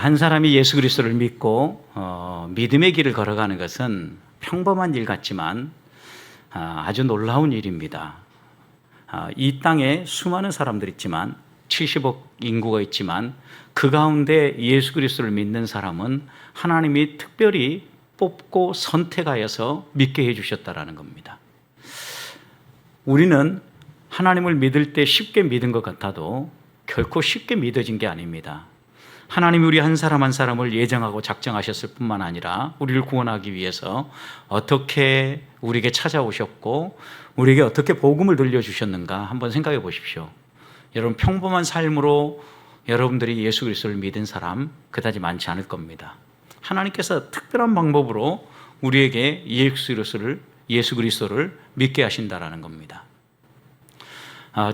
한 사람이 예수 그리스도를 믿고 믿음의 길을 걸어가는 것은 평범한 일 같지만 아주 놀라운 일입니다. 이 땅에 수많은 사람들이 있지만 70억 인구가 있지만 그 가운데 예수 그리스도를 믿는 사람은 하나님이 특별히 뽑고 선택하여서 믿게 해주셨다라는 겁니다. 우리는 하나님을 믿을 때 쉽게 믿은 것 같아도 결코 쉽게 믿어진 게 아닙니다. 하나님이 우리 한 사람 한 사람을 예정하고 작정하셨을 뿐만 아니라 우리를 구원하기 위해서 어떻게 우리에게 찾아오셨고 우리에게 어떻게 복음을 들려주셨는가 한번 생각해 보십시오. 여러분, 평범한 삶으로 여러분들이 예수 그리스도를 믿은 사람 그다지 많지 않을 겁니다. 하나님께서 특별한 방법으로 우리에게 예수 그리스도를 믿게 하신다라는 겁니다.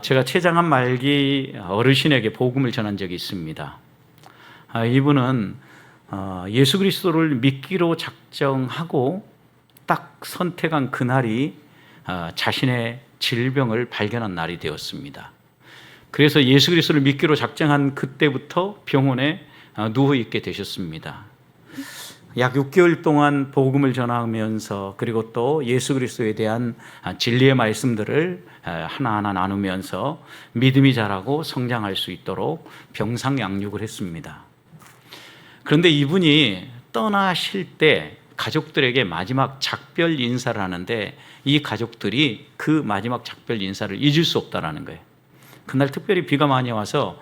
제가 최장한 말기 어르신에게 복음을 전한 적이 있습니다. 이분은 예수 그리스도를 믿기로 작정하고 딱 선택한 그날이 자신의 질병을 발견한 날이 되었습니다. 그래서 예수 그리스도를 믿기로 작정한 그때부터 병원에 누워 있게 되셨습니다. 약 6개월 동안 복음을 전하면서 그리고 또 예수 그리스도에 대한 진리의 말씀들을 하나하나 나누면서 믿음이 자라고 성장할 수 있도록 병상 양육을 했습니다. 그런데 이분이 떠나실 때 가족들에게 마지막 작별 인사를 하는데 이 가족들이 그 마지막 작별 인사를 잊을 수 없다는 거예요. 그날 특별히 비가 많이 와서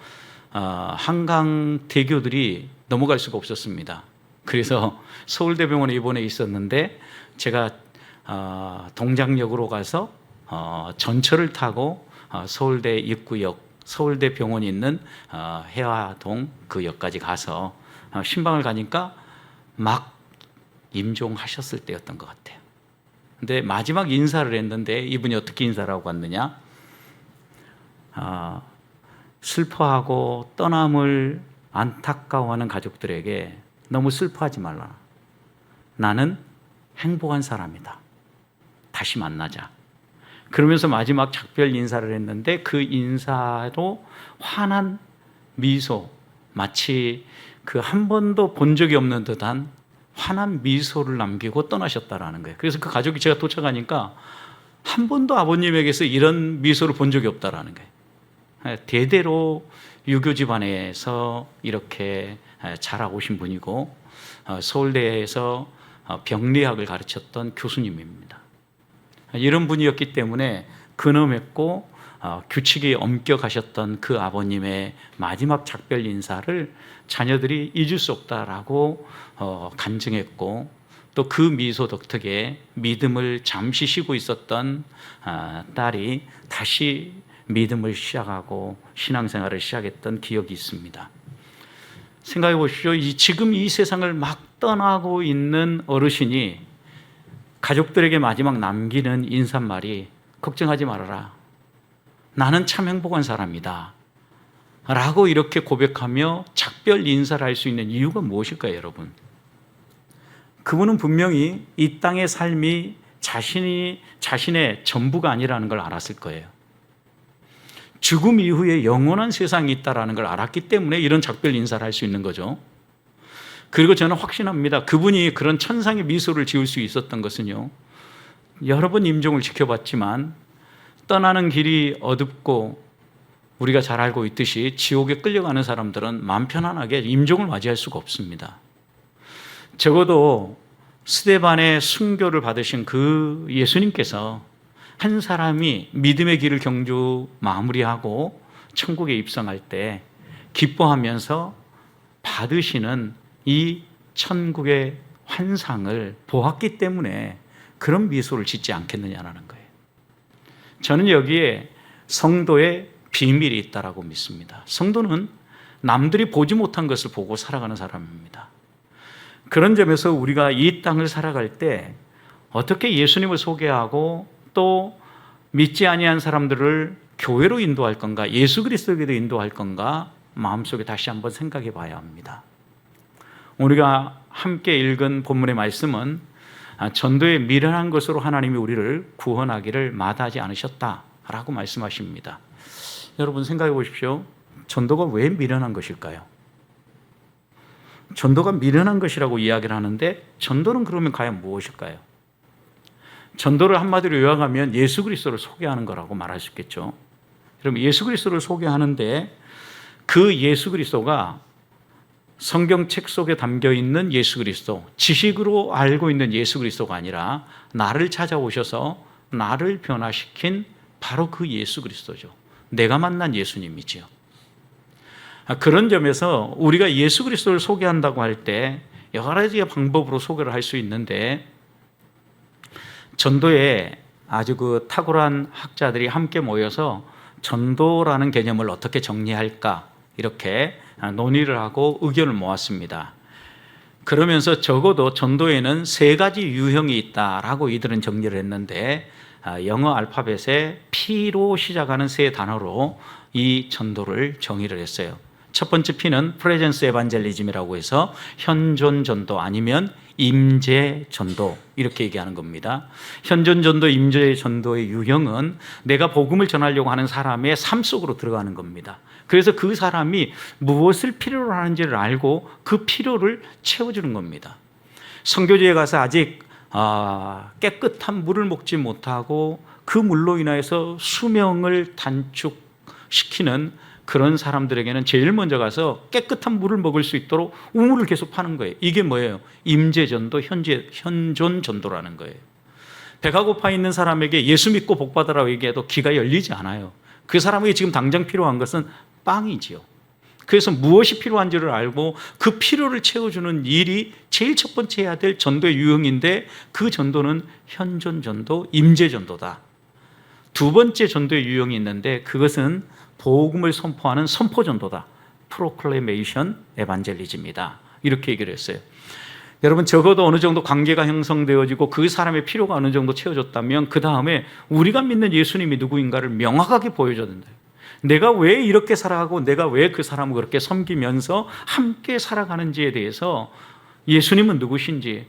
한강 대교들이 넘어갈 수가 없었습니다. 그래서 서울대병원에 입원해 있었는데 제가 동작역으로 가서 전철을 타고 서울대 입구역, 서울대 병원이 있는 해화동 그 역까지 가서 신방을 가니까 막 임종하셨을 때였던 것 같아요. 근데 마지막 인사를 했는데 이분이 어떻게 인사를 하고 갔느냐? 슬퍼하고 떠남을 안타까워하는 가족들에게 너무 슬퍼하지 말라. 나는 행복한 사람이다. 다시 만나자. 그러면서 마지막 작별 인사를 했는데 그 인사로 환한 미소, 마치 그 한 번도 본 적이 없는 듯한 환한 미소를 남기고 떠나셨다라는 거예요. 그래서 그 가족이 제가 도착하니까 한 번도 아버님에게서 이런 미소를 본 적이 없다라는 거예요. 대대로 유교 집안에서 이렇게 자라오신 분이고 서울대에서 병리학을 가르쳤던 교수님입니다. 이런 분이었기 때문에 근엄했고 규칙이 엄격하셨던 그 아버님의 마지막 작별 인사를 자녀들이 잊을 수 없다라고 간증했고 또 그 미소 덕택에 믿음을 잠시 쉬고 있었던 딸이 다시 믿음을 시작하고 신앙생활을 시작했던 기억이 있습니다. 생각해 보십시오. 지금 이 세상을 막 떠나고 있는 어르신이 가족들에게 마지막 남기는 인사말이 걱정하지 말아라. 나는 참 행복한 사람이다. 라고 이렇게 고백하며 작별 인사를 할 수 있는 이유가 무엇일까요, 여러분? 그분은 분명히 이 땅의 삶이 자신의 전부가 아니라는 걸 알았을 거예요. 죽음 이후에 영원한 세상이 있다는 걸 알았기 때문에 이런 작별 인사를 할 수 있는 거죠. 그리고 저는 확신합니다. 그분이 그런 천상의 미소를 지을 수 있었던 것은요, 여러 번 임종을 지켜봤지만 떠나는 길이 어둡고 우리가 잘 알고 있듯이 지옥에 끌려가는 사람들은 마음 편안하게 임종을 맞이할 수가 없습니다. 적어도 스데반의 순교를 받으신 그 예수님께서 한 사람이 믿음의 길을 경주 마무리하고 천국에 입성할 때 기뻐하면서 받으시는 이 천국의 환상을 보았기 때문에 그런 미소를 짓지 않겠느냐라는 거예요. 저는 여기에 성도의 비밀이 있다라고 믿습니다. 성도는 남들이 보지 못한 것을 보고 살아가는 사람입니다. 그런 점에서 우리가 이 땅을 살아갈 때 어떻게 예수님을 소개하고 또 믿지 아니한 사람들을 교회로 인도할 건가, 예수 그리스도에게도 인도할 건가 마음속에 다시 한번 생각해 봐야 합니다. 우리가 함께 읽은 본문의 말씀은 전도의 미련한 것으로 하나님이 우리를 구원하기를 마다하지 않으셨다라고 말씀하십니다. 여러분 생각해 보십시오. 전도가 왜 미련한 것일까요? 전도가 미련한 것이라고 이야기를 하는데 전도는 그러면 과연 무엇일까요? 전도를 한마디로 요약하면 예수 그리스도를 소개하는 거라고 말할 수 있겠죠. 그럼 예수 그리스도를 소개하는데 그 예수 그리스도가 성경책 속에 담겨 있는 예수 그리스도, 지식으로 알고 있는 예수 그리스도가 아니라 나를 찾아오셔서 나를 변화시킨 바로 그 예수 그리스도죠. 내가 만난 예수님이지요. 그런 점에서 우리가 예수 그리스도를 소개한다고 할 때 여러 가지 방법으로 소개를 할 수 있는데, 전도에 아주 그 탁월한 학자들이 함께 모여서 전도라는 개념을 어떻게 정리할까 이렇게 논의를 하고 의견을 모았습니다. 그러면서 적어도 전도에는 3가지 유형이 있다라고 이들은 정리를 했는데, 영어 알파벳의 P로 시작하는 3단어로 이 전도를 정의를 했어요. 첫 번째 P는 프레젠스 에반젤리즘이라고 해서 현존 전도 아니면 임재 전도 이렇게 얘기하는 겁니다. 현존 전도, 임재 전도의 유형은 내가 복음을 전하려고 하는 사람의 삶 속으로 들어가는 겁니다. 그래서 그 사람이 무엇을 필요로 하는지를 알고 그 필요를 채워주는 겁니다. 선교지에 가서 아직 깨끗한 물을 먹지 못하고 그 물로 인하여서 수명을 단축시키는 그런 사람들에게는 제일 먼저 가서 깨끗한 물을 먹을 수 있도록 우물을 계속 파는 거예요. 이게 뭐예요? 임재전도, 현존 전도라는 거예요. 배가 고파 있는 사람에게 예수 믿고 복 받으라고 얘기해도 귀가 열리지 않아요. 그 사람에게 지금 당장 필요한 것은 빵이지요. 그래서 무엇이 필요한지를 알고 그 필요를 채워주는 일이 제일 첫 번째 해야 될 전도의 유형인데, 그 전도는 현존 전도, 임재 전도다. 두 번째 전도의 유형이 있는데 그것은 복음을 선포하는 선포 전도다. 프로클레이션 에반젤리즘이다. 이렇게 얘기를 했어요. 여러분, 적어도 어느 정도 관계가 형성되어지고 그 사람의 필요가 어느 정도 채워졌다면 그 다음에 우리가 믿는 예수님이 누구인가를 명확하게 보여줘야 된다. 내가 왜 이렇게 살아가고 내가 왜 그 사람을 그렇게 섬기면서 함께 살아가는지에 대해서 예수님은 누구신지,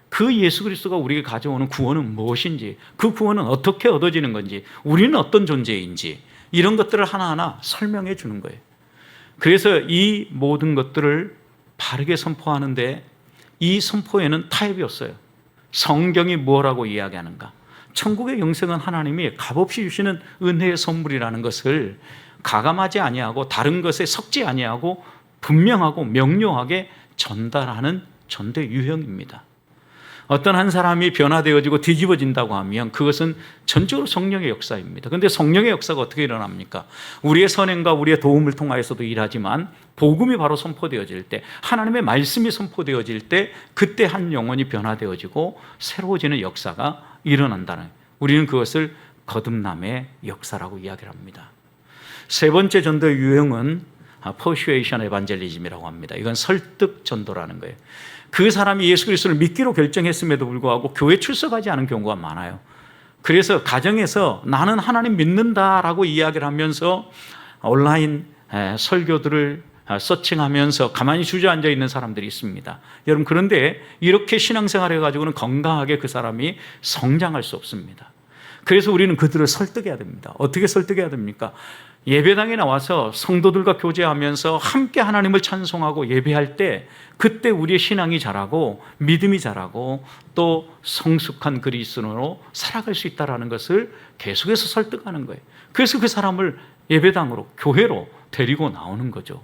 그 예수 그리스도가 우리에게 가져오는 구원은 무엇인지, 그 구원은 어떻게 얻어지는 건지, 우리는 어떤 존재인지, 이런 것들을 하나하나 설명해 주는 거예요. 그래서 이 모든 것들을 바르게 선포하는데 이 선포에는 타협이 없어요. 성경이 뭐라고 이야기하는가? 천국의 영생은 하나님이 값없이 주시는 은혜의 선물이라는 것을 가감하지 아니하고 다른 것에 섞지 아니하고 분명하고 명료하게 전달하는 전도 유형입니다. 어떤 한 사람이 변화되어지고 뒤집어진다고 하면 그것은 전적으로 성령의 역사입니다. 그런데 성령의 역사가 어떻게 일어납니까? 우리의 선행과 우리의 도움을 통하여서도 일하지만 복음이 바로 선포되어질 때, 하나님의 말씀이 선포되어질 때 그때 한 영혼이 변화되어지고 새로워지는 역사가 일어난다는, 우리는 그것을 거듭남의 역사라고 이야기를 합니다. 세 번째 전도의 유형은 퍼슈에이션 에반젤리즘이라고 합니다. 이건 설득 전도라는 거예요. 그 사람이 예수 그리스도를 믿기로 결정했음에도 불구하고 교회 출석하지 않은 경우가 많아요. 그래서 가정에서 나는 하나님 믿는다라고 이야기를 하면서 온라인 설교들을 서칭하면서 가만히 주저앉아 있는 사람들이 있습니다. 여러분, 그런데 이렇게 신앙생활을 해가지고는 건강하게 그 사람이 성장할 수 없습니다. 그래서 우리는 그들을 설득해야 됩니다. 어떻게 설득해야 됩니까? 예배당에 나와서 성도들과 교제하면서 함께 하나님을 찬송하고 예배할 때 그때 우리의 신앙이 자라고 믿음이 자라고 또 성숙한 그리스도로 살아갈 수 있다는 것을 계속해서 설득하는 거예요. 그래서 그 사람을 예배당으로, 교회로 데리고 나오는 거죠.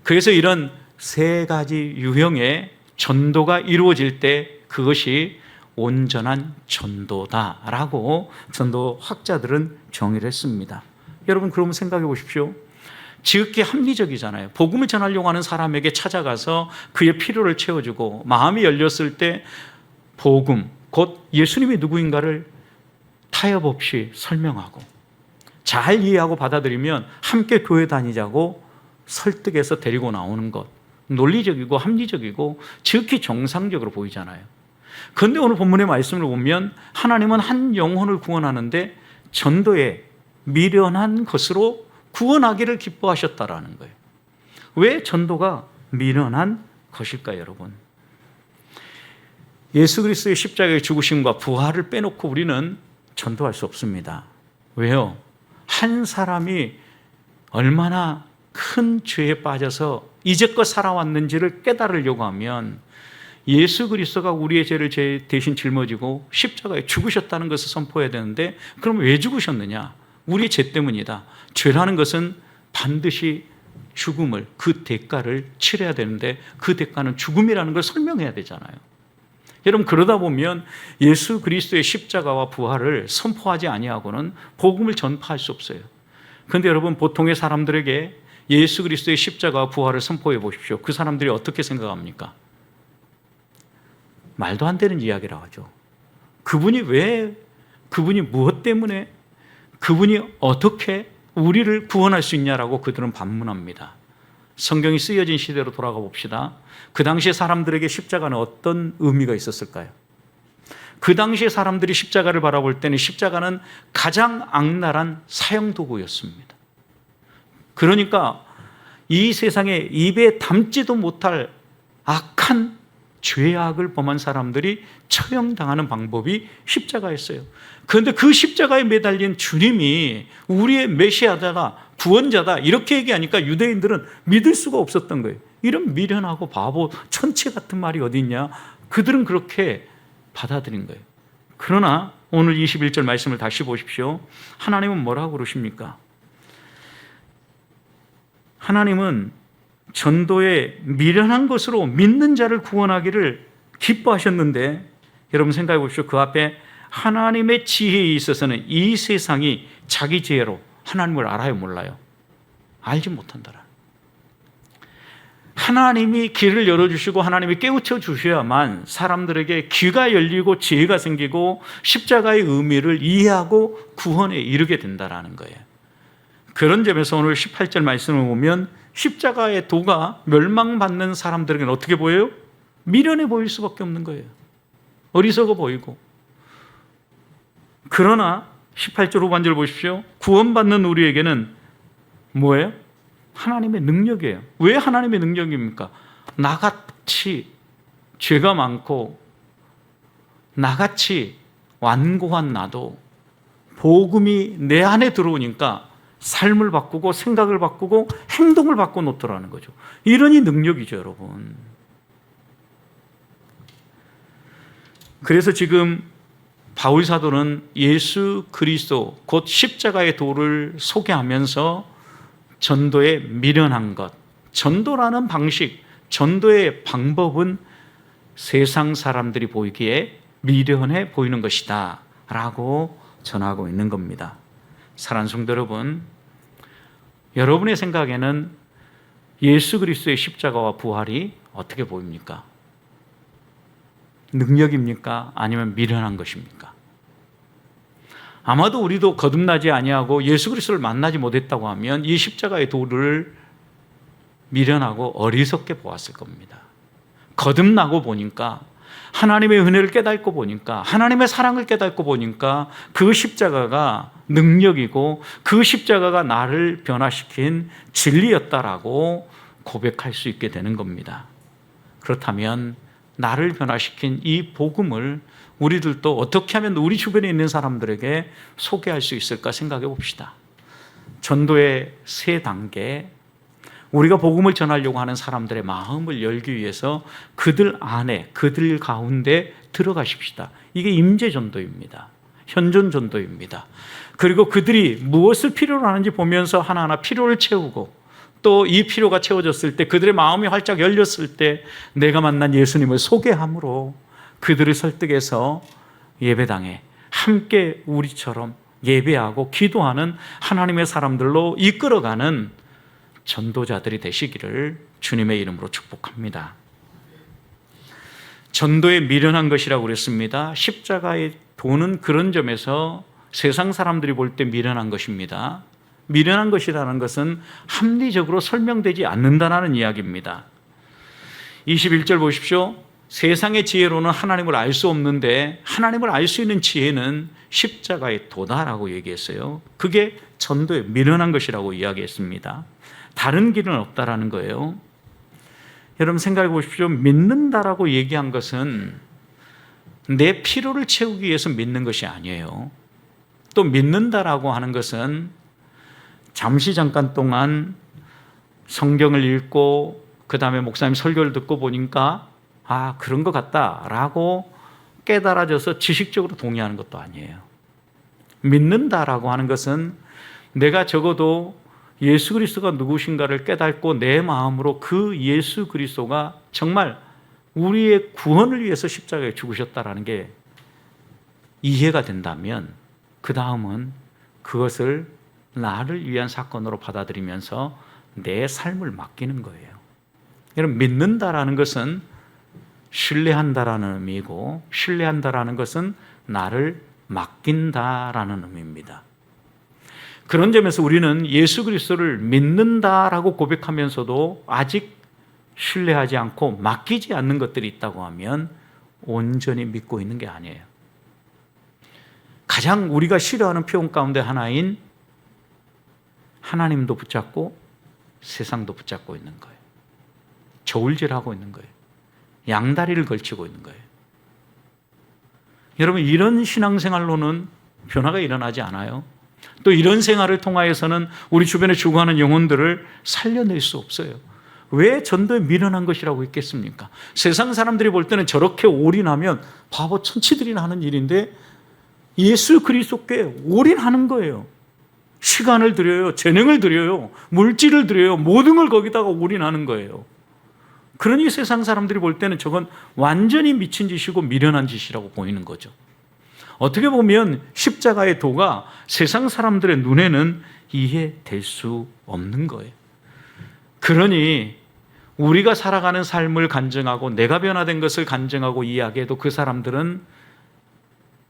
그래서 이런 3가지 유형의 전도가 이루어질 때 그것이 온전한 전도다라고 전도 학자들은 정의를 했습니다. 여러분, 그러면 생각해 보십시오. 지극히 합리적이잖아요. 복음을 전하려고 하는 사람에게 찾아가서 그의 필요를 채워주고 마음이 열렸을 때 복음, 곧 예수님이 누구인가를 타협 없이 설명하고 잘 이해하고 받아들이면 함께 교회 다니자고 설득해서 데리고 나오는 것, 논리적이고 합리적이고 지극히 정상적으로 보이잖아요. 그런데 오늘 본문의 말씀을 보면 하나님은 한 영혼을 구원하는데 전도에 미련한 것으로 구원하기를 기뻐하셨다라는 거예요. 왜 전도가 미련한 것일까요, 여러분? 예수 그리스도의 십자가의 죽으심과 부활을 빼놓고 우리는 전도할 수 없습니다. 왜요? 한 사람이 얼마나 큰 죄에 빠져서 이제껏 살아왔는지를 깨달으려고 하면 예수 그리스도가 우리의 죄를 대신 짊어지고 십자가에 죽으셨다는 것을 선포해야 되는데, 그럼 왜 죽으셨느냐? 우리의 죄 때문이다. 죄라는 것은 반드시 죽음을, 그 대가를 치러야 되는데 그 대가는 죽음이라는 걸 설명해야 되잖아요. 여러분, 그러다 보면 예수 그리스도의 십자가와 부활을 선포하지 아니하고는 복음을 전파할 수 없어요. 그런데 여러분, 보통의 사람들에게 예수 그리스도의 십자가와 부활을 선포해 보십시오. 그 사람들이 어떻게 생각합니까? 말도 안 되는 이야기라고 하죠. 그분이 무엇 때문에, 그분이 어떻게 우리를 구원할 수 있냐라고 그들은 반문합니다. 성경이 쓰여진 시대로 돌아가 봅시다. 그 당시에 사람들에게 십자가는 어떤 의미가 있었을까요? 그 당시에 사람들이 십자가를 바라볼 때는 십자가는 가장 악랄한 사형도구였습니다. 그러니까 이 세상에 입에 담지도 못할 악한 죄악을 범한 사람들이 처형당하는 방법이 십자가였어요. 그런데 그 십자가에 매달린 주님이 우리의 메시아다, 구원자다, 이렇게 얘기하니까 유대인들은 믿을 수가 없었던 거예요. 이런 미련하고 바보, 천치 같은 말이 어디 있냐? 그들은 그렇게 받아들인 거예요. 그러나 오늘 21절 말씀을 다시 보십시오. 하나님은 뭐라고 그러십니까? 하나님은 전도에 미련한 것으로 믿는 자를 구원하기를 기뻐하셨는데, 여러분 생각해 보십시오. 그 앞에 하나님의 지혜에 있어서는 이 세상이 자기 지혜로 하나님을 알아요, 몰라요? 알지 못한다라. 하나님이 길을 열어주시고 하나님이 깨우쳐 주셔야만 사람들에게 귀가 열리고 지혜가 생기고 십자가의 의미를 이해하고 구원에 이르게 된다라는 거예요. 그런 점에서 오늘 18절 말씀을 보면 십자가의 도가 멸망받는 사람들에게는 어떻게 보여요? 미련해 보일 수밖에 없는 거예요. 어리석어 보이고. 그러나 18절 후반절 보십시오. 구원받는 우리에게는 뭐예요? 하나님의 능력이에요. 왜 하나님의 능력입니까? 나같이 죄가 많고 나같이 완고한 나도 복음이 내 안에 들어오니까 삶을 바꾸고 생각을 바꾸고 행동을 바꿔놓더라는 거죠. 이러니 능력이죠, 여러분. 그래서 지금 바울 사도는 예수 그리스도 곧 십자가의 도를 소개하면서 전도에 미련한 것, 전도라는 방식, 전도의 방법은 세상 사람들이 보이기에 미련해 보이는 것이다 라고 전하고 있는 겁니다. 사랑하는 성도 여러분, 여러분의 생각에는 예수 그리스도의 십자가와 부활이 어떻게 보입니까? 능력입니까? 아니면 미련한 것입니까? 아마도 우리도 거듭나지 아니하고 예수 그리스도를 만나지 못했다고 하면 이 십자가의 도를 미련하고 어리석게 보았을 겁니다. 거듭나고 보니까, 하나님의 은혜를 깨닫고 보니까, 하나님의 사랑을 깨닫고 보니까 그 십자가가 능력이고 그 십자가가 나를 변화시킨 진리였다라고 고백할 수 있게 되는 겁니다. 그렇다면 나를 변화시킨 이 복음을 우리들도 어떻게 하면 우리 주변에 있는 사람들에게 소개할 수 있을까 생각해 봅시다. 전도의 세 단계, 우리가 복음을 전하려고 하는 사람들의 마음을 열기 위해서 그들 안에, 그들 가운데 들어가십시다. 이게 임재전도입니다. 현존전도입니다. 그리고 그들이 무엇을 필요로 하는지 보면서 하나하나 필요를 채우고, 또 이 필요가 채워졌을 때, 그들의 마음이 활짝 열렸을 때 내가 만난 예수님을 소개함으로 그들을 설득해서 예배당에 함께 우리처럼 예배하고 기도하는 하나님의 사람들로 이끌어가는 전도자들이 되시기를 주님의 이름으로 축복합니다. 전도에 미련한 것이라고 그랬습니다. 십자가의 도는 그런 점에서 세상 사람들이 볼 때 미련한 것입니다. 미련한 것이라는 것은 합리적으로 설명되지 않는다는 이야기입니다. 21절 보십시오. 세상의 지혜로는 하나님을 알 수 없는데 하나님을 알 수 있는 지혜는 십자가의 도다라고 얘기했어요. 그게 전도에 미련한 것이라고 이야기했습니다. 다른 길은 없다라는 거예요. 여러분 생각해 보십시오. 믿는다라고 얘기한 것은 내 필요를 채우기 위해서 믿는 것이 아니에요. 또 믿는다라고 하는 것은 잠시 잠깐 동안 성경을 읽고 그 다음에 목사님 설교를 듣고 보니까 그런 것 같다라고 깨달아져서 지식적으로 동의하는 것도 아니에요. 믿는다라고 하는 것은 내가 적어도 예수 그리스도가 누구신가를 깨닫고 내 마음으로 그 예수 그리스도가 정말 우리의 구원을 위해서 십자가에 죽으셨다라는 게 이해가 된다면 그 다음은 그것을 나를 위한 사건으로 받아들이면서 내 삶을 맡기는 거예요. 여러분, 믿는다라는 것은 신뢰한다라는 의미이고, 신뢰한다라는 것은 나를 맡긴다라는 의미입니다. 그런 점에서 우리는 예수 그리스도를 믿는다라고 고백하면서도 아직 신뢰하지 않고 맡기지 않는 것들이 있다고 하면 온전히 믿고 있는 게 아니에요. 가장 우리가 싫어하는 표현 가운데 하나인 하나님도 붙잡고 세상도 붙잡고 있는 거예요. 저울질하고 있는 거예요. 양다리를 걸치고 있는 거예요. 여러분, 이런 신앙생활로는 변화가 일어나지 않아요. 또 이런 생활을 통하여서는 우리 주변에 죽어가는 영혼들을 살려낼 수 없어요. 왜 전도에 미련한 것이라고 있겠습니까? 세상 사람들이 볼 때는 저렇게 올인하면 바보 천치들이나 하는 일인데 예수 그리스도께 올인하는 거예요. 시간을 들여요. 재능을 들여요. 물질을 들여요. 모든 걸 거기다가 올인하는 거예요. 그러니 세상 사람들이 볼 때는 저건 완전히 미친 짓이고 미련한 짓이라고 보이는 거죠. 어떻게 보면 십자가의 도가 세상 사람들의 눈에는 이해될 수 없는 거예요. 그러니 우리가 살아가는 삶을 간증하고 내가 변화된 것을 간증하고 이야기해도 그 사람들은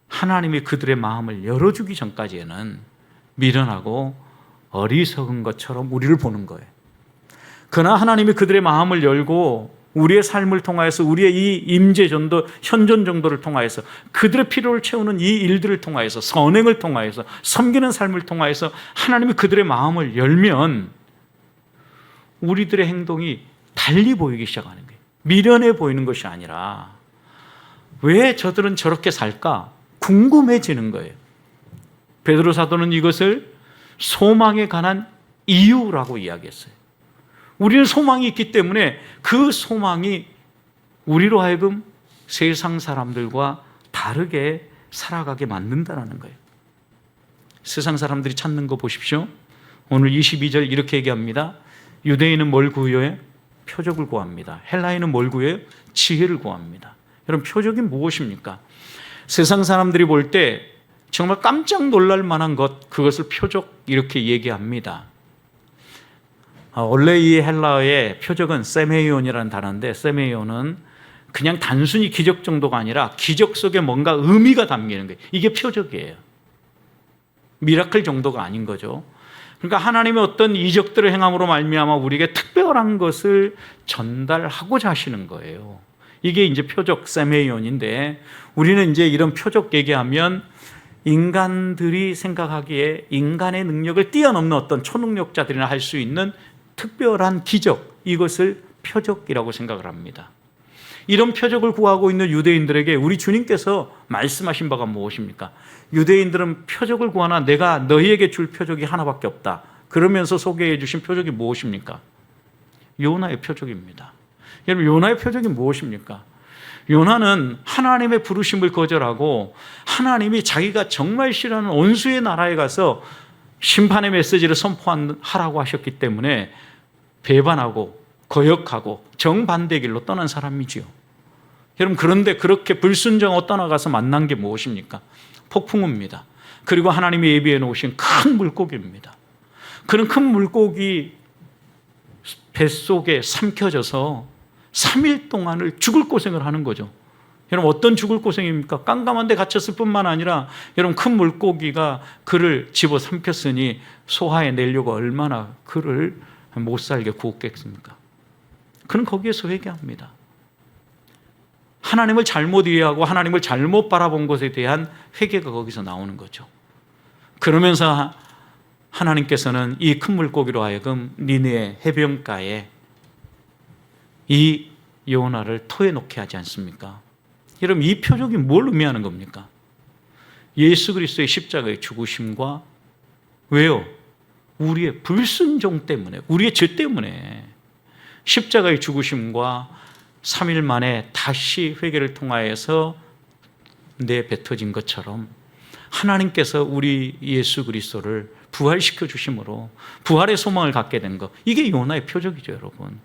하나님이 그들의 마음을 열어주기 전까지는 미련하고 어리석은 것처럼 우리를 보는 거예요. 그러나 하나님이 그들의 마음을 열고 우리의 삶을 통하여서 우리의 이 임재전도, 현존정도를 통하여서 그들의 필요를 채우는 이 일들을 통하여서 선행을 통하여서 섬기는 삶을 통하여서 하나님이 그들의 마음을 열면 우리들의 행동이 달리 보이기 시작하는 거예요. 미련해 보이는 것이 아니라 왜 저들은 저렇게 살까? 궁금해지는 거예요. 베드로 사도는 이것을 소망에 관한 이유라고 이야기했어요. 우리는 소망이 있기 때문에 그 소망이 우리로 하여금 세상 사람들과 다르게 살아가게 만든다는 거예요. 세상 사람들이 찾는 거 보십시오. 오늘 22절 이렇게 얘기합니다. 유대인은 뭘 구해요? 표적을 구합니다. 헬라인은 뭘 구해요? 지혜를 구합니다. 여러분, 표적이 무엇입니까? 세상 사람들이 볼 때 정말 깜짝 놀랄 만한 것, 그것을 표적 이렇게 얘기합니다. 원래 이 헬라어의 표적은 세메이온이라는 단어인데, 세메이온은 그냥 단순히 기적 정도가 아니라 기적 속에 뭔가 의미가 담기는 거예요. 이게 표적이에요. 미라클 정도가 아닌 거죠. 그러니까 하나님의 어떤 이적들을 행함으로 말미암아 우리에게 특별한 것을 전달하고자 하시는 거예요. 이게 이제 표적 세메이온인데, 우리는 이제 이런 표적 얘기하면 인간들이 생각하기에 인간의 능력을 뛰어넘는 어떤 초능력자들이나 할 수 있는 특별한 기적, 이것을 표적이라고 생각을 합니다. 이런 표적을 구하고 있는 유대인들에게 우리 주님께서 말씀하신 바가 무엇입니까? 유대인들은 표적을 구하나 내가 너희에게 줄 표적이 하나밖에 없다. 그러면서 소개해 주신 표적이 무엇입니까? 요나의 표적입니다. 여러분, 요나의 표적이 무엇입니까? 요나는 하나님의 부르심을 거절하고 하나님이 자기가 정말 싫어하는 원수의 나라에 가서 심판의 메시지를 선포하라고 하셨기 때문에 배반하고 거역하고 정반대의 길로 떠난 사람이지요. 여러분, 그런데 그렇게 불순종하고 떠나가서 만난 게 무엇입니까? 폭풍우입니다. 그리고 하나님이 예비해 놓으신 큰 물고기입니다. 그런 큰 물고기 뱃속에 삼켜져서 3일 동안을 죽을 고생을 하는 거죠. 여러분, 어떤 죽을 고생입니까? 깜깜한 데 갇혔을 뿐만 아니라 여러분, 큰 물고기가 그를 집어삼켰으니 소화해 내려고 얼마나 그를 못 살게 구웠겠습니까? 그는 거기에서 회개합니다. 하나님을 잘못 이해하고 하나님을 잘못 바라본 것에 대한 회개가 거기서 나오는 거죠. 그러면서 하나님께서는 이 큰 물고기로 하여금 니느웨 해변가에 이 요나를 토해놓게 하지 않습니까? 여러분, 이 표적이 뭘 의미하는 겁니까? 예수 그리스도의 십자가의 죽으심과 왜요? 우리의 불순종 때문에, 우리의 죄 때문에 십자가의 죽으심과 3일 만에 다시 회개를 통하여서 내뱉어진 것처럼 하나님께서 우리 예수 그리스도를 부활시켜 주심으로 부활의 소망을 갖게 된 것, 이게 요나의 표적이죠, 여러분.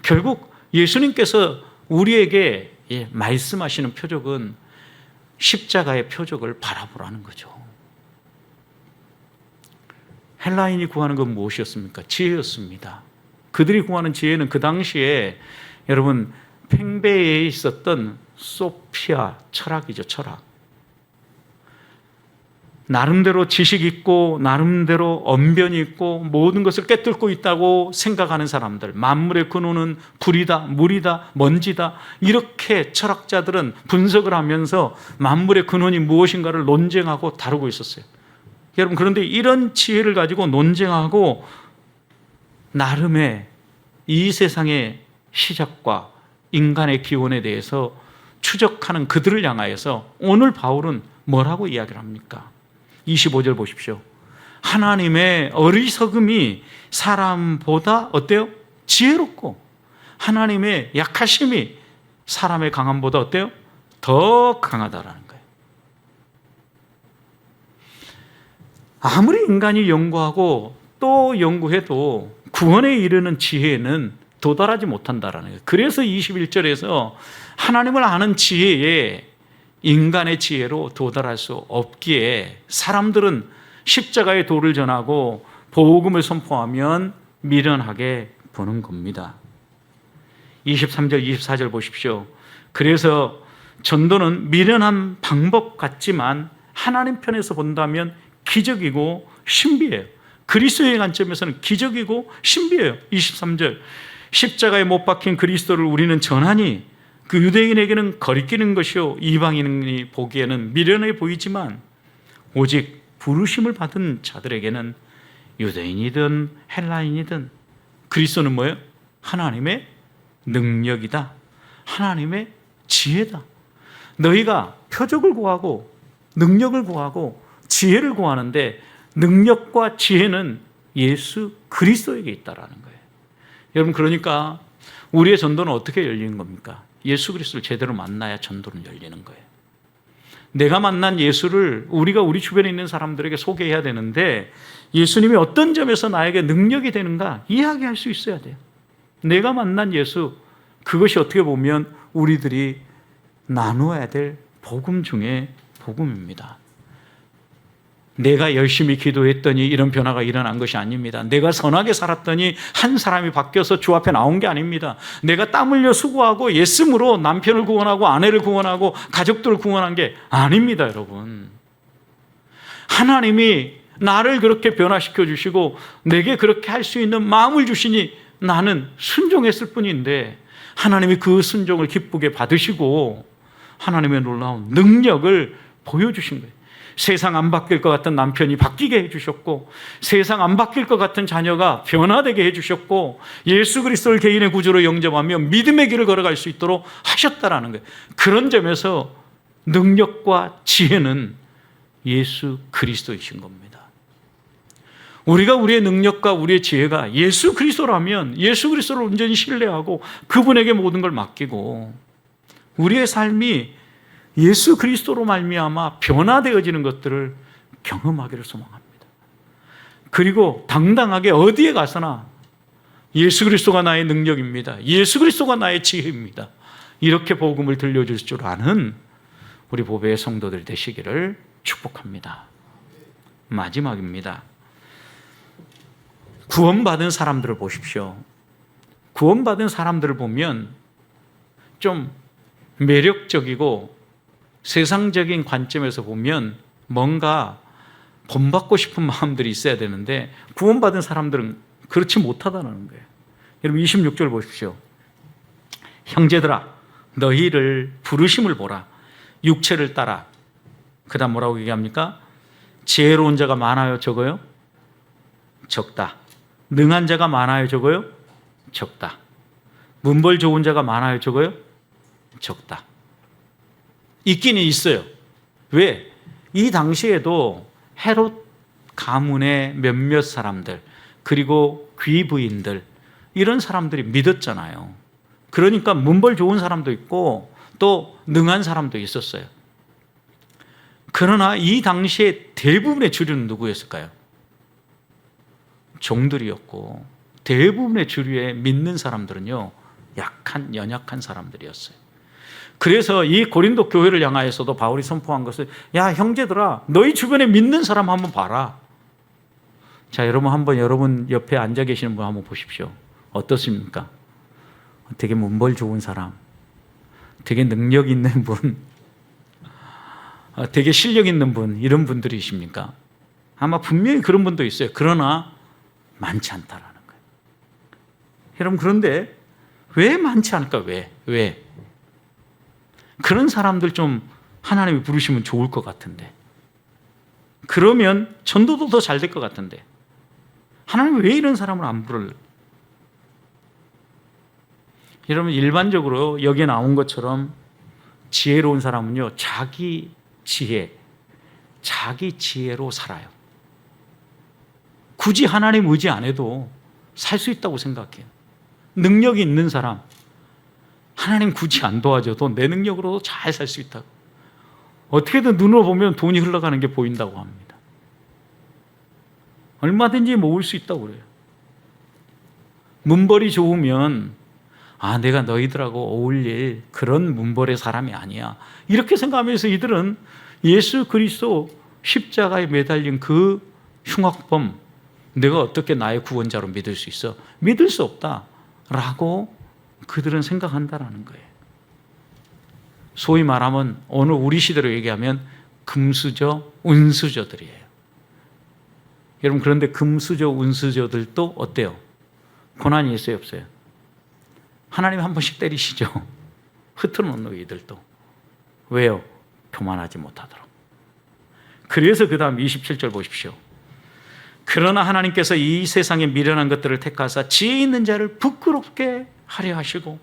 결국 예수님께서 우리에게 말씀하시는 표적은 십자가의 표적을 바라보라는 거죠. 헬라인이 구하는 건 무엇이었습니까? 지혜였습니다. 그들이 구하는 지혜는 그 당시에 여러분 팽배에 있었던 소피아 철학이죠, 철학. 나름대로 지식 있고 나름대로 언변이 있고 모든 것을 꿰뚫고 있다고 생각하는 사람들, 만물의 근원은 불이다, 물이다, 먼지다, 이렇게 철학자들은 분석을 하면서 만물의 근원이 무엇인가를 논쟁하고 다루고 있었어요. 여러분, 그런데 이런 지혜를 가지고 논쟁하고 나름의 이 세상의 시작과 인간의 기원에 대해서 추적하는 그들을 향하여서 오늘 바울은 뭐라고 이야기를 합니까? 25절 보십시오. 하나님의 어리석음이 사람보다 어때요? 지혜롭고 하나님의 약하심이 사람의 강함보다 어때요? 더 강하다라는 거예요. 아무리 인간이 연구하고 또 연구해도 구원에 이르는 지혜는 도달하지 못한다라는 거예요. 그래서 21절에서 하나님을 아는 지혜에 인간의 지혜로 도달할 수 없기에 사람들은 십자가의 도를 전하고 복음을 선포하면 미련하게 보는 겁니다. 23절, 24절 보십시오. 그래서 전도는 미련한 방법 같지만 하나님 편에서 본다면 기적이고 신비예요. 그리스도의 관점에서는 기적이고 신비예요. 23절, 십자가에 못 박힌 그리스도를 우리는 전하니 그 유대인에게는 거리끼는 것이요 이방인이 보기에는 미련해 보이지만 오직 부르심을 받은 자들에게는 유대인이든 헬라인이든 그리스도는 뭐예요? 하나님의 능력이다. 하나님의 지혜다. 너희가 표적을 구하고 능력을 구하고 지혜를 구하는데 능력과 지혜는 예수 그리스도에게 있다라는 거예요. 여러분, 그러니까 우리의 전도는 어떻게 열리는 겁니까? 예수 그리스도를 제대로 만나야 전도는 열리는 거예요. 내가 만난 예수를 우리가 우리 주변에 있는 사람들에게 소개해야 되는데 예수님이 어떤 점에서 나에게 능력이 되는가 이야기할 수 있어야 돼요. 내가 만난 예수, 그것이 어떻게 보면 우리들이 나누어야 될 복음 중에 복음입니다. 내가 열심히 기도했더니 이런 변화가 일어난 것이 아닙니다. 내가 선하게 살았더니 한 사람이 바뀌어서 주 앞에 나온 게 아닙니다. 내가 땀 흘려 수고하고 예씀으로 남편을 구원하고 아내를 구원하고 가족들을 구원한 게 아닙니다, 여러분. 하나님이 나를 그렇게 변화시켜 주시고 내게 그렇게 할 수 있는 마음을 주시니 나는 순종했을 뿐인데 하나님이 그 순종을 기쁘게 받으시고 하나님의 놀라운 능력을 보여주신 거예요. 세상 안 바뀔 것 같은 남편이 바뀌게 해주셨고 세상 안 바뀔 것 같은 자녀가 변화되게 해주셨고 예수 그리스도를 개인의 구주로 영접하며 믿음의 길을 걸어갈 수 있도록 하셨다라는 거예요. 그런 점에서 능력과 지혜는 예수 그리스도이신 겁니다. 우리가 우리의 능력과 우리의 지혜가 예수 그리스도라면 예수 그리스도를 온전히 신뢰하고 그분에게 모든 걸 맡기고 우리의 삶이 예수 그리스도로 말미암아 변화되어지는 것들을 경험하기를 소망합니다. 그리고 당당하게 어디에 가서나 예수 그리스도가 나의 능력입니다. 예수 그리스도가 나의 지혜입니다. 이렇게 복음을 들려줄 줄 아는 우리 보배의 성도들이 되시기를 축복합니다. 마지막입니다. 구원받은 사람들을 보십시오. 구원받은 사람들을 보면 좀 매력적이고 세상적인 관점에서 보면 뭔가 본받고 싶은 마음들이 있어야 되는데 구원받은 사람들은 그렇지 못하다는 거예요. 여러분 26절 보십시오. 형제들아 너희를 부르심을 보라. 육체를 따라. 그 다음 뭐라고 얘기합니까? 지혜로운 자가 많아요 적어요? 적다. 능한 자가 많아요 적어요? 적다. 문벌 좋은 자가 많아요 적어요? 적다. 있기는 있어요. 왜? 이 당시에도 헤롯 가문의 몇몇 사람들 그리고 귀부인들 이런 사람들이 믿었잖아요. 그러니까 문벌 좋은 사람도 있고 또 능한 사람도 있었어요. 그러나 이 당시에 대부분의 주류는 누구였을까요? 종들이었고 대부분의 주류에 믿는 사람들은요, 연약한 사람들이었어요. 그래서 이 고린도 교회를 향하여서도 바울이 선포한 것은, 야 형제들아, 너희 주변에 믿는 사람 한번 봐라. 자, 여러분 옆에 앉아 계시는 분 한번 보십시오. 어떻습니까? 되게 문벌 좋은 사람, 되게 능력 있는 분, 되게 실력 있는 분, 이런 분들이십니까? 아마 분명히 그런 분도 있어요. 그러나 많지 않다라는 거예요. 여러분, 그런데 왜 많지 않을까? 왜? 그런 사람들 좀 하나님이 부르시면 좋을 것 같은데, 그러면 전도도 더 잘 될 것 같은데, 하나님이 왜 이런 사람을 안 부를? 여러분, 일반적으로 여기에 나온 것처럼 지혜로운 사람은요, 자기 지혜로 살아요. 굳이 하나님 의지 안 해도 살 수 있다고 생각해요. 능력이 있는 사람, 하나님 굳이 안 도와줘도 내 능력으로도 잘 살 수 있다고. 어떻게든 눈으로 보면 돈이 흘러가는 게 보인다고 합니다. 얼마든지 모을 수 있다고 그래요. 문벌이 좋으면, 내가 너희들하고 어울릴 그런 문벌의 사람이 아니야, 이렇게 생각하면서 이들은 예수 그리스도 십자가에 매달린 그 흉악범, 내가 어떻게 나의 구원자로 믿을 수 있어? 믿을 수 없다라고 그들은 생각한다라는 거예요. 소위 말하면 오늘 우리 시대로 얘기하면 금수저, 운수저들이에요. 여러분, 그런데 금수저, 운수저들도 어때요? 고난이 있어요, 없어요? 하나님 한 번씩 때리시죠. 흩어놓는 이들도. 왜요? 교만하지 못하도록. 그래서 그 다음 27절 보십시오. 그러나 하나님께서 이 세상에 미련한 것들을 택하사 지혜 있는 자를 부끄럽게 하려 하시고,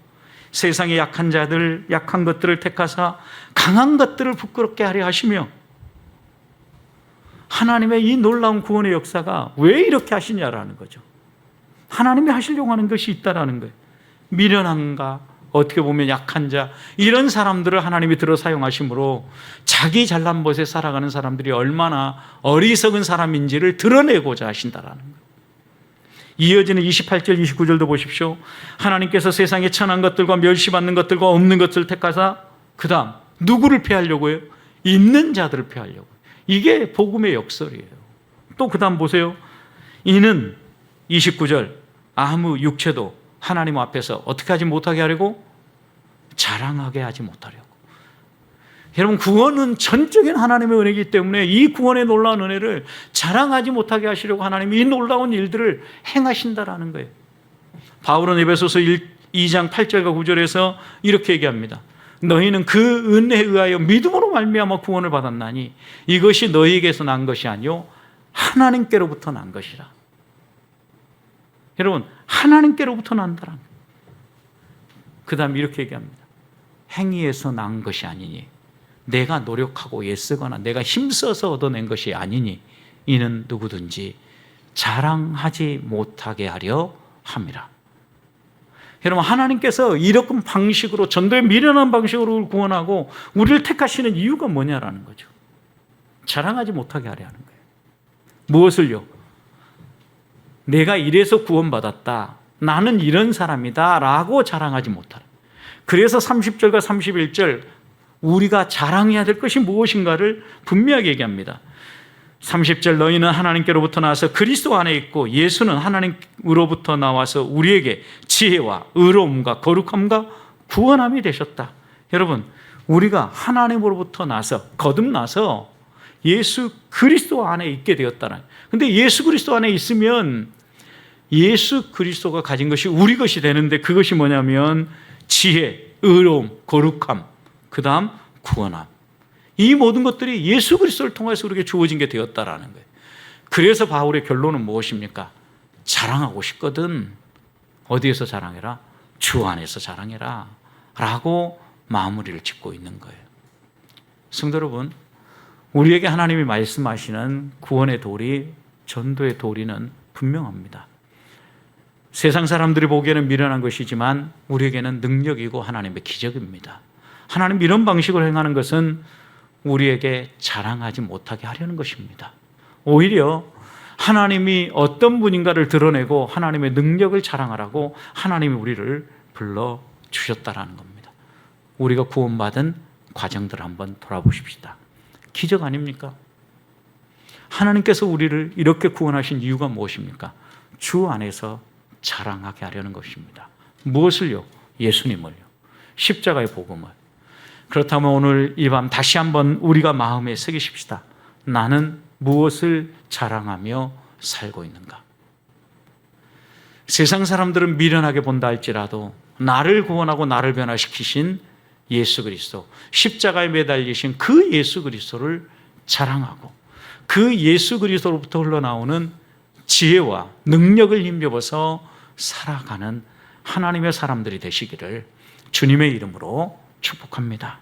세상의 약한 것들을 택하사 강한 것들을 부끄럽게 하려 하시며, 하나님의 이 놀라운 구원의 역사가 왜 이렇게 하시냐라는 거죠. 하나님이 하시려고 하는 것이 있다라는 거예요. 미련한가, 어떻게 보면 약한 자, 이런 사람들을 하나님이 들어 사용하심으로 자기 잘난 것에 살아가는 사람들이 얼마나 어리석은 사람인지를 드러내고자 하신다라는 거예요. 이어지는 28절, 29절도 보십시오. 하나님께서 세상에 천한 것들과 멸시받는 것들과 없는 것을 택하사, 그 다음 누구를 폐하려고 해요? 있는 자들을 폐하려고. 이게 복음의 역설이에요. 또 그 다음 보세요. 이는 29절, 아무 육체도 하나님 앞에서 어떻게 하지 못하게 하려고? 자랑하게 하지 못하려고. 여러분, 구원은 전적인 하나님의 은혜이기 때문에 이 구원의 놀라운 은혜를 자랑하지 못하게 하시려고 하나님이 이 놀라운 일들을 행하신다라는 거예요. 바울은 에베소서 2장 8절과 9절에서 이렇게 얘기합니다. 너희는 그 은혜에 의하여 믿음으로 말미암아 구원을 받았나니 이것이 너희에게서 난 것이 아니요 하나님께로부터 난 것이라. 여러분, 하나님께로부터 난다라는 거예요. 그 다음 이렇게 얘기합니다. 행위에서 난 것이 아니니, 내가 노력하고 애쓰거나 내가 힘써서 얻어낸 것이 아니니 이는 누구든지 자랑하지 못하게 하려 함이라. 여러분, 하나님께서 이런 방식으로, 전도의 미련한 방식으로 구원하고 우리를 택하시는 이유가 뭐냐라는 거죠. 자랑하지 못하게 하려 하는 거예요. 무엇을요? 내가 이래서 구원받았다, 나는 이런 사람이다 라고 자랑하지 못하라. 그래서 30절과 31절, 우리가 자랑해야 될 것이 무엇인가를 분명하게 얘기합니다. 30절, 너희는 하나님께로부터 나와서 그리스도 안에 있고 예수는 하나님으로부터 나와서 우리에게 지혜와 의로움과 거룩함과 구원함이 되셨다. 여러분, 우리가 하나님으로부터 나서, 거듭나서 예수 그리스도 안에 있게 되었다는. 근데 예수 그리스도 안에 있으면 예수 그리스도가 가진 것이 우리 것이 되는데, 그것이 뭐냐면 지혜, 의로움, 거룩함, 그 다음 구원함. 이 모든 것들이 예수 그리스도를 통해서 우리에게 주어진 게 되었다라는 거예요. 그래서 바울의 결론은 무엇입니까? 자랑하고 싶거든. 어디에서 자랑해라? 주 안에서 자랑해라 라고 마무리를 짓고 있는 거예요. 성도 여러분, 우리에게 하나님이 말씀하시는 구원의 도리, 전도의 도리는 분명합니다. 세상 사람들이 보기에는 미련한 것이지만 우리에게는 능력이고 하나님의 기적입니다. 하나님 이런 방식으로 행하는 것은 우리에게 자랑하지 못하게 하려는 것입니다. 오히려 하나님이 어떤 분인가를 드러내고 하나님의 능력을 자랑하라고 하나님이 우리를 불러주셨다라는 겁니다. 우리가 구원받은 과정들을 한번 돌아보십시다. 기적 아닙니까? 하나님께서 우리를 이렇게 구원하신 이유가 무엇입니까? 주 안에서 자랑하게 하려는 것입니다. 무엇을요? 예수님을요. 십자가의 복음을. 그렇다면 오늘 이 밤 다시 한번 우리가 마음에 새기십시다. 나는 무엇을 자랑하며 살고 있는가? 세상 사람들은 미련하게 본다 할지라도 나를 구원하고 나를 변화시키신 예수 그리스도, 십자가에 매달리신 그 예수 그리스도를 자랑하고 그 예수 그리스도로부터 흘러나오는 지혜와 능력을 힘입어서 살아가는 하나님의 사람들이 되시기를 주님의 이름으로 축복합니다.